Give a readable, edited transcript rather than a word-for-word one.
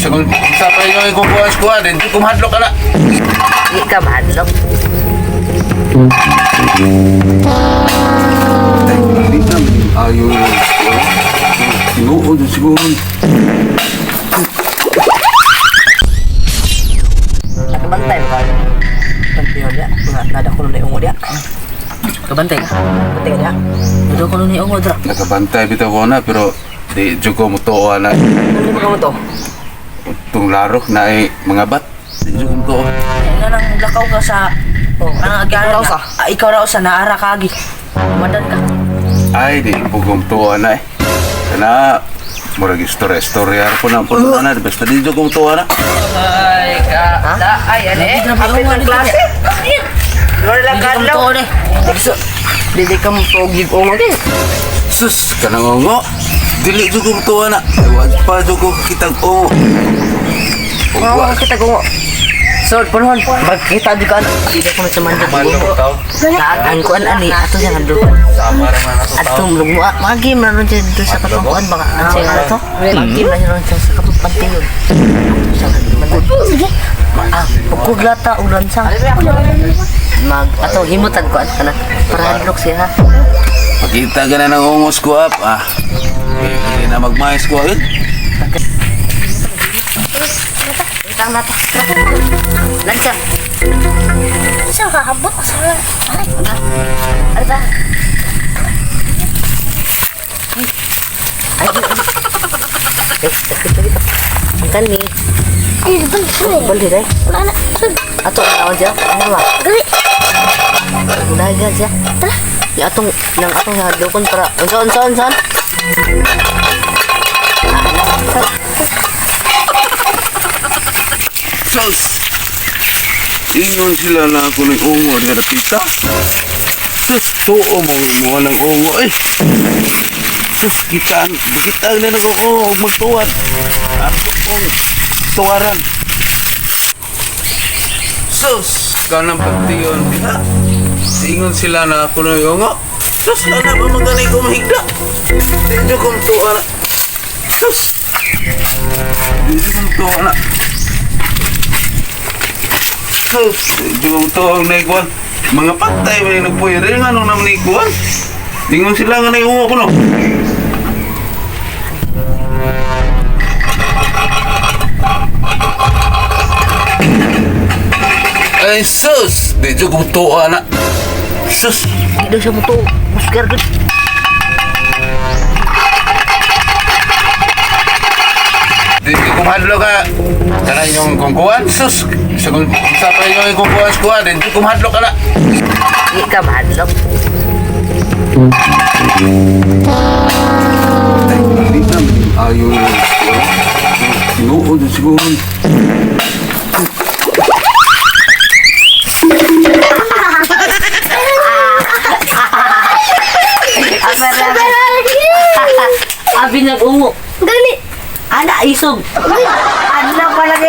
Sagun sa pa yung ikukuha squad, hindi ko mahadlok ka na. Di ka mahadlok. Ay, hindi na. Ayaw yung squad. Sinuod yung siguro. Nakabantay mo ka. Bantay mo dia. Nada ko na yung dia. Kabantay ka? Bantay ka dia? Nada ko na yung dra. Nakabantay bitaw ko na, pero di jugo mo to na. Ano mo ka mo to? Itong laro na ay mga bat. Di jugo mo to. Ano nang lakaw ka sa... Oh, kanang agyan ka. Ikaw raw sa naara kagi. Madan ka. Ay, di pugong to na eh. Kana, murag istorya po na po na. Basta di jugo mo to na. Ay, ka. Ay, ano Apit ng klase. Luar lang ka daw. Dili ka mo togig o mga Sus, kanang ngo. Dili jugo mo to na. Wag pa jugo kitang o. Oo, kita ko. So, punon, magkita di ka. Dili ko na sa mandag. Naagan ko ani ato sa nando. Ato mo magi man ron dito sa katupuan baka ansay nga to. Magi man ron sa katupuan yun. Sa mandag. Pagkuglata ulan sa. Ato himutan ko ana para hadlok siya ha. Makita ka na ng ungos ko up. Hindi na magmais ko yun. Itang nata. Lansa. Saan kakabot? Saan? Ano ba? Ay, ang kani. Ay, balik. Balik deh. Wala na. Saan? Ato na aja. Ano ba? Gali. Udah aja. Ya atong nang atong hadlokon para unsa. Sus! Ingon sila na ako ng ungo di nakita. Sus! Tuo mo ng ungo eh. Sus! Kita na ako magtuwat. Ako kong tuwaran. Sus! Kanang pagtiyon diha. Ingon sila na ako ng ungo. Sus! Ano ba maganay ko mahigda? Hindi kong tuwara. Sus! Hindi kong tuwara. Sus, yung tuwang naikuan. Mga patay ba yung nagpuyari nga nung naman naikuan. Tingnan sila nga naiungo ko no. Ay sus, di dyo kong tuwa na. Sus. Hindi siya mo to. Masker gud. Di ko mahadlo ka. Kana yung kungkuan. Sus, sagun sa pa yung kungkuan squad. Di ko mahadlo ka na. Di ka mahadlok. Ay, hindi na. Ayaw yung squad. Sinuod yung siguro. Abi nag-ungo. Gali. Ana isog. Ano pa lagi?